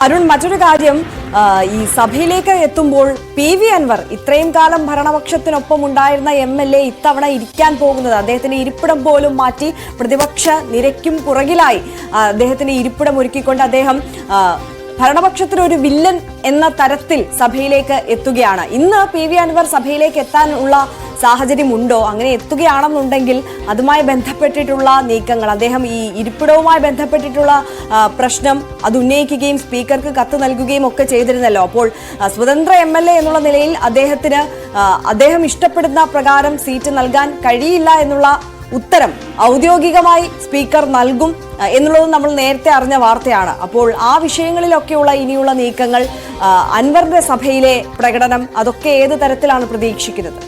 അരുൺ, മറ്റൊരു കാര്യം, ഈ സഭയിലേക്ക് എത്തുമ്പോൾ പി.വി. അൻവർ ഇത്രയും കാലം ഭരണപക്ഷത്തിനൊപ്പം ഉണ്ടായിരുന്ന എം.എൽ.എ ഇത്തവണ ഇരിക്കാൻ പോകുന്നത് അദ്ദേഹത്തിന്റെ ഇരിപ്പിടം പോലും മാറ്റി പ്രതിപക്ഷ നിരയ്ക്കും പുറകിലായി അദ്ദേഹത്തിന്റെ ഇരിപ്പിടം ഒരുക്കിക്കൊണ്ട് അദ്ദേഹം ഭരണപക്ഷത്തിനൊരു വില്ലൻ എന്ന തരത്തിൽ സഭയിലേക്ക് എത്തുകയാണ്. ഇന്ന് പി.വി. അൻവർ സഭയിലേക്ക് എത്താനുള്ള സാഹചര്യമുണ്ടോ? അങ്ങനെ എത്തുകയാണെന്നുണ്ടെങ്കിൽ അതുമായി ബന്ധപ്പെട്ടിട്ടുള്ള നീക്കങ്ങൾ, അദ്ദേഹം ഈ ഇരിപ്പിടവുമായി ബന്ധപ്പെട്ടിട്ടുള്ള പ്രശ്നം അത് ഉന്നയിക്കുകയും സ്പീക്കർക്ക് കത്ത് നൽകുകയും ഒക്കെ ചെയ്തിരുന്നല്ലോ. അപ്പോൾ സ്വതന്ത്ര എം.എൽ.എ എന്നുള്ള നിലയിൽ അദ്ദേഹം ഇഷ്ടപ്പെടുന്ന പ്രകാരം സീറ്റ് നൽകാൻ കഴിയില്ല എന്നുള്ള ഉത്തരം ഔദ്യോഗികമായി സ്പീക്കർ നൽകും എന്നുള്ളത് നമ്മൾ നേരത്തെ അറിഞ്ഞ വാർത്തയാണ്. അപ്പോൾ ആ വിഷയങ്ങളിലൊക്കെയുള്ള ഇനിയുള്ള നീക്കങ്ങൾ, അൻവറിന്റെ സഭയിലെ പ്രകടനം, അതൊക്കെ ഏത് തരത്തിലാണ് പ്രതീക്ഷിക്കുന്നത്?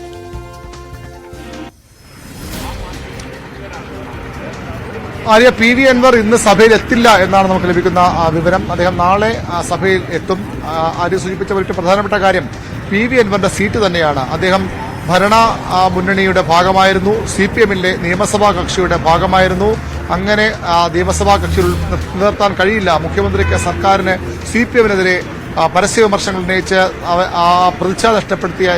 ആര്യ, പി.വി. അൻവർ ഇന്ന് സഭയിൽ എത്തില്ല എന്നാണ് നമുക്ക് ലഭിക്കുന്ന വിവരം. അദ്ദേഹം നാളെ സഭയിൽ എത്തും. ആര്യ സൂചിപ്പിച്ച ഒരു പ്രധാനപ്പെട്ട കാര്യം പി.വി. അൻവറിന്റെ സീറ്റ് തന്നെയാണ്. അദ്ദേഹം ഭരണ മുന്നണിയുടെ ഭാഗമായിരുന്നു, CPM-ലെ നിയമസഭാ കക്ഷിയുടെ ഭാഗമായിരുന്നു. അങ്ങനെ നിയമസഭാ കക്ഷിയിൽ നിലനിർത്താൻ കഴിയില്ല. മുഖ്യമന്ത്രിക്ക്, സർക്കാരിന് CPM-നെതിരെ പരസ്യ വിമർശനങ്ങൾ ഉന്നയിച്ച് പ്രതിച്ഛായ നഷ്ടപ്പെടുത്തിയ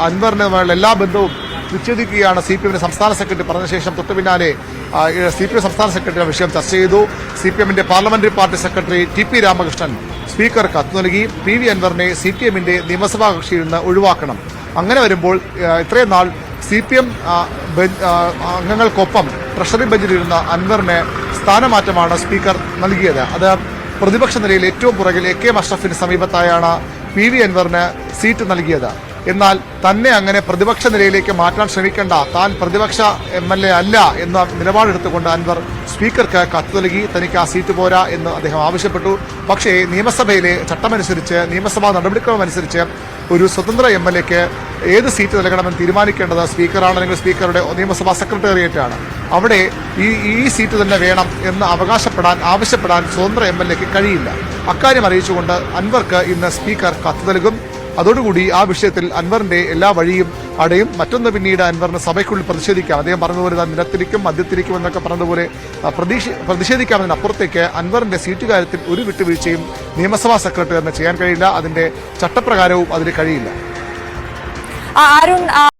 അൻവറിനുമായുള്ള എല്ലാ ബന്ധവും വിച്ഛേദിക്കുകയാണ് CPM-ന്റെ സംസ്ഥാന സെക്രട്ടറി പറഞ്ഞ ശേഷം തൊട്ടു പിന്നാലെ CPM സംസ്ഥാന സെക്രട്ടറി വിഷയം ചർച്ച ചെയ്തു. CPM-ന്റെ parliamentary party secretary T.P. Ramakrishnan speaker കത്ത് നൽകി. പി.വി. അൻവറിനെ CPM-ന്റെ നിയമസഭാ കക്ഷിയിൽ നിന്ന് ഒഴിവാക്കണം. അങ്ങനെ വരുമ്പോൾ ഇത്രയും നാൾ CPM അംഗങ്ങൾക്കൊപ്പം ട്രഷറി ബെഞ്ചിലിരുന്ന അൻവറിന് സ്ഥാനമാറ്റമാണ് സ്പീക്കർ നൽകിയത്. അത് പ്രതിപക്ഷ നിലയിൽ ഏറ്റവും പുറകിൽ AK അഷ്റഫിന് സമീപത്തായാണ് പി.വി. അൻവറിന് സീറ്റ് നൽകിയത്. എന്നാൽ തന്നെ അങ്ങനെ പ്രതിപക്ഷ നിലയിലേക്ക് മാറ്റാൻ ശ്രമിക്കേണ്ട, താൻ പ്രതിപക്ഷ MLA അല്ല എന്ന നിലപാടെടുത്തുകൊണ്ട് അൻവർ സ്പീക്കർക്ക് കത്ത് നൽകി. തനിക്ക് ആ സീറ്റ് പോരാ എന്ന് അദ്ദേഹം ആവശ്യപ്പെട്ടു. പക്ഷേ നിയമസഭയിലെ ചട്ടമനുസരിച്ച്, നിയമസഭാ നടപടിക്രമമനുസരിച്ച് ഒരു സ്വതന്ത്ര MLA-ക്ക് ഏത് സീറ്റ് നൽകണമെന്ന് തീരുമാനിക്കേണ്ടത് സ്പീക്കറാണ്, അല്ലെങ്കിൽ സ്പീക്കറുടെ നിയമസഭാ സെക്രട്ടേറിയറ്റ് ആണ്. അവിടെ ഈ സീറ്റ് തന്നെ വേണം എന്ന് ആവശ്യപ്പെടാൻ സ്വതന്ത്ര MLA-ക്ക് കഴിയില്ല. അക്കാര്യം അറിയിച്ചുകൊണ്ട് അൻവർക്ക് ഇന്ന് സ്പീക്കർ കത്ത് നൽകും. അതോടുകൂടി ആ വിഷയത്തിൽ അൻവറിന്റെ എല്ലാ വഴിയും അടയും. മറ്റൊന്ന്, പിന്നീട് അൻവറിന് സഭയ്ക്കുള്ളിൽ പ്രതിഷേധിക്കാം. അദ്ദേഹം പറഞ്ഞതുപോലെ നിരത്തിരിക്കും, മദ്യത്തിരിക്കും എന്നൊക്കെ പറഞ്ഞതുപോലെ പ്രതിഷേധിക്കാമെന്നതിനപ്പുറത്തേക്ക് അൻവറിന്റെ സീറ്റ് കാര്യത്തിൽ ഒരു വിട്ടുവീഴ്ചയും നിയമസഭാ സെക്രട്ടറി തന്നെ ചെയ്യാൻ കഴിയില്ല. അതിന്റെ ചട്ടപ്രകാരവും അതിന് കഴിയില്ല.